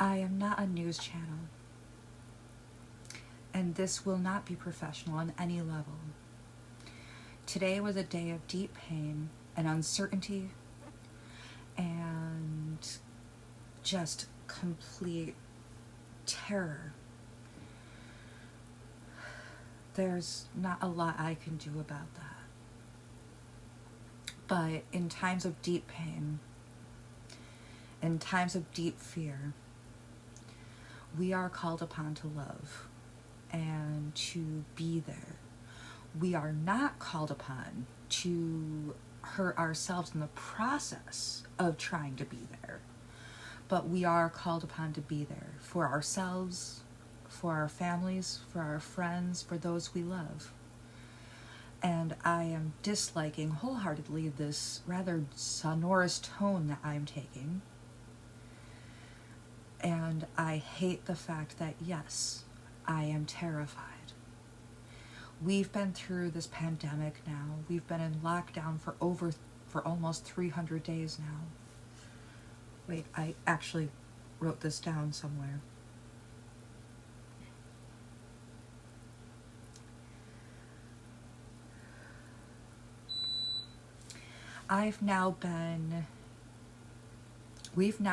I am not a news channel, and this will not be professional on any level. Today was a day of deep pain and uncertainty and just complete terror. There's not a lot I can do about that. But in times of deep pain, in times of deep fear, we are called upon to love and to be there. We are not called upon to hurt ourselves in the process of trying to be there, but we are called upon to be there for ourselves, for our families, for our friends, for those we love. And I am disliking wholeheartedly this rather sonorous tone that I'm taking. And I hate the fact that, yes, I am terrified. We've been through this pandemic now. We've been in lockdown for almost 300 days now. Wait, I actually wrote this down somewhere. We've now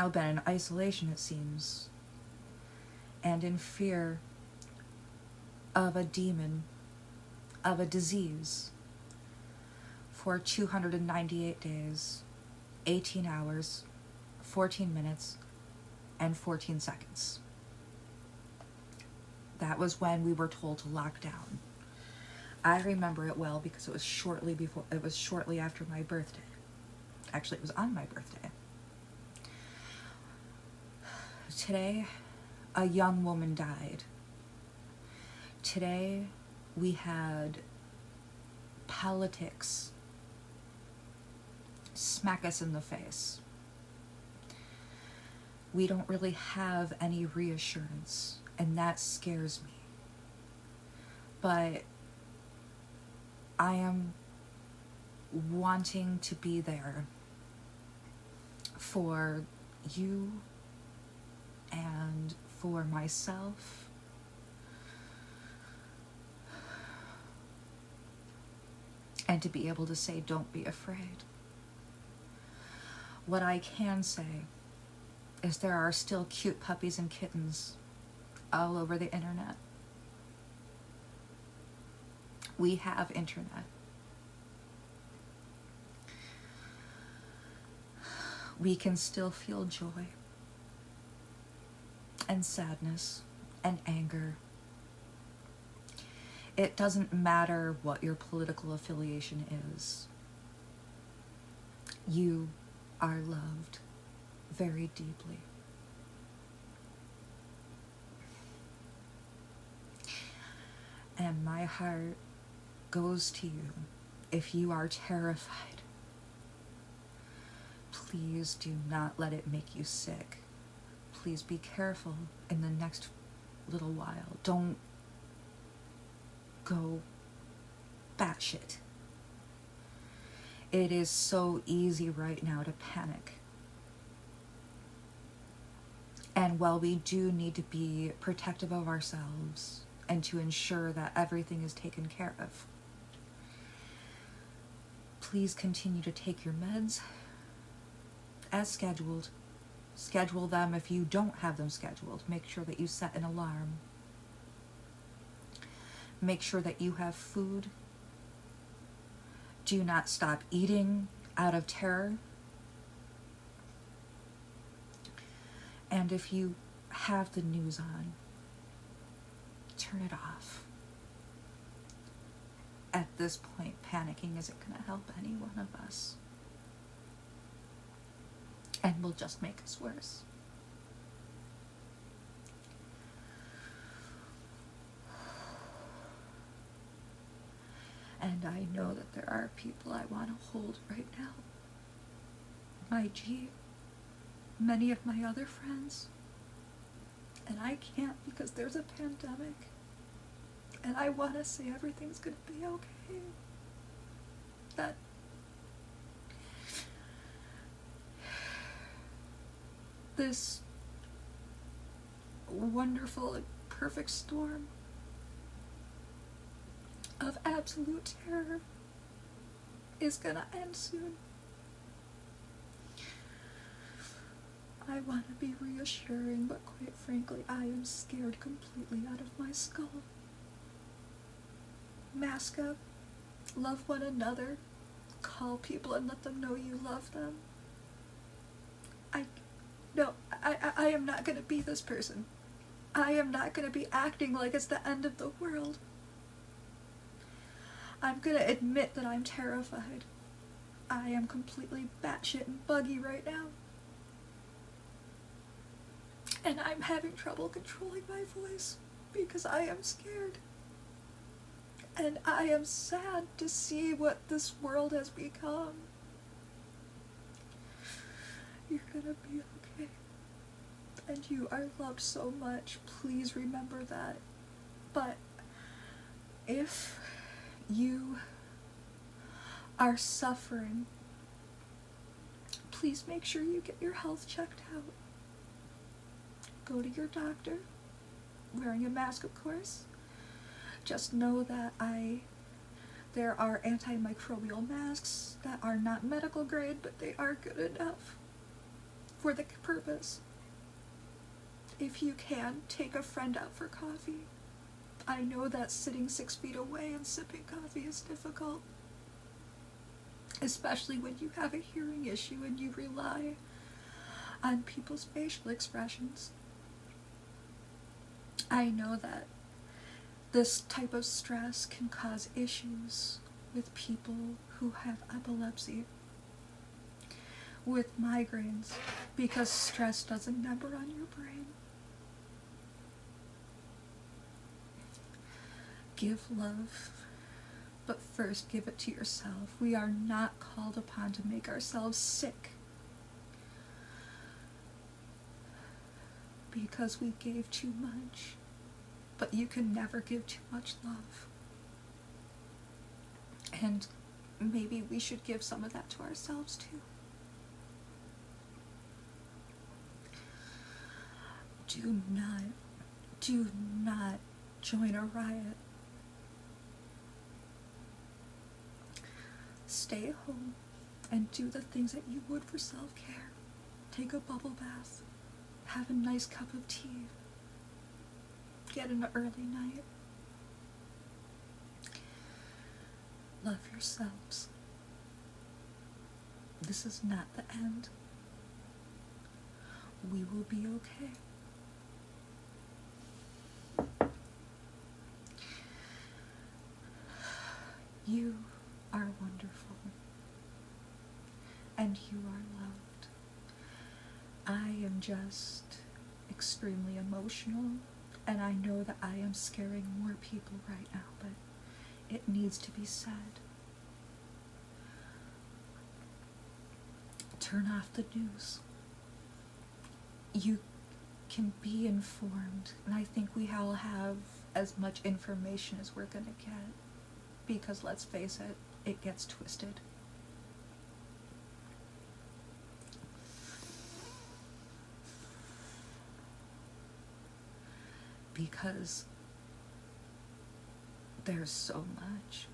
been in isolation, it seems, and in fear of a demon, of a disease, for 298 days, 18 hours, 14 minutes, and 14 seconds. That was when we were told to lock down. I remember it well because it was shortly after my birthday. Actually, it was on my birthday. Today, a young woman died. Today, we had politics smack us in the face. We don't really have any reassurance, and that scares me. But I am wanting to be there for you and for myself. And to be able to say, don't be afraid. What I can say is there are still cute puppies and kittens all over the internet. We have internet. We can still feel joy and sadness and anger. It doesn't matter what your political affiliation is. You are loved very deeply. And my heart goes to you if you are terrified. Please do not let it make you sick. Please be careful in the next little while. Don't go batshit. It is so easy right now to panic. And while we do need to be protective of ourselves and to ensure that everything is taken care of, please continue to take your meds as scheduled. Schedule them if you don't have them scheduled. Make sure that you set an alarm. Make sure that you have food. Do not stop eating out of terror. And if you have the news on, turn it off. At this point, panicking isn't going to help any one of us. And will just make us worse. And I know that there are people I want to hold right now. My G, many of my other friends. And I can't because there's a pandemic. And I want to say everything's going to be okay. That this wonderful and perfect storm of absolute terror is gonna end soon. I want to be reassuring, but quite frankly, I am scared completely out of my skull. Mask up, love one another, call people and let them know you love them. I am not going to be this person. I am not going to be acting like it's the end of the world. I'm going to admit that I'm terrified. I am completely batshit and buggy right now. And I'm having trouble controlling my voice because I am scared. And I am sad to see what this world has become. You're gonna be okay. And you are loved so much. Please remember that. But if you are suffering, please make sure you get your health checked out. Go to your doctor, wearing a mask, of course. Just know that there are antimicrobial masks that are not medical grade, but they are good enough for the purpose. If you can, take a friend out for coffee. I know that sitting 6 feet away and sipping coffee is difficult, especially when you have a hearing issue and you rely on people's facial expressions. I know that this type of stress can cause issues with people who have epilepsy, with migraines, because stress does a number on your brain. Give love, but first give it to yourself. We are not called upon to make ourselves sick because we gave too much. But you can never give too much love. And maybe we should give some of that to ourselves too. Do not join a riot. Stay home and do the things that you would for self-care. Take a bubble bath. Have a nice cup of tea. Get an early night. Love yourselves. This is not the end. We will be okay. You are wonderful. And you are loved. I am just extremely emotional. And I know that I am scaring more people right now, but it needs to be said. Turn off the news. You can be informed, and I think we all have as much information as we're gonna get, because let's face it, it gets twisted. Because there's so much.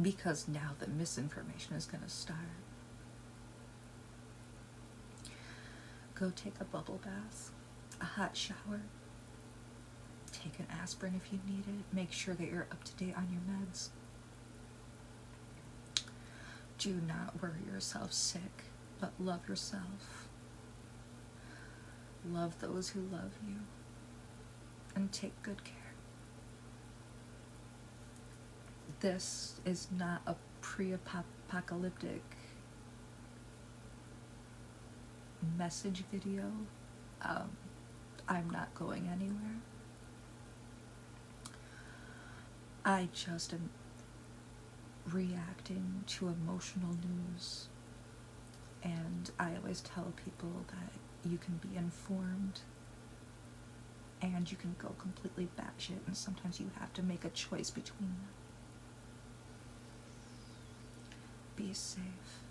Because now the misinformation is going to start. Go take a bubble bath, a hot shower, take an aspirin if you need it, make sure that you're up to date on your meds. Do not worry yourself sick, but love yourself. Love those who love you, and take good care. This is not a pre-apocalyptic message video. I'm not going anywhere. I just am reacting to emotional news, and I always tell people that you can be informed and you can go completely batshit, and sometimes you have to make a choice between them. Be safe.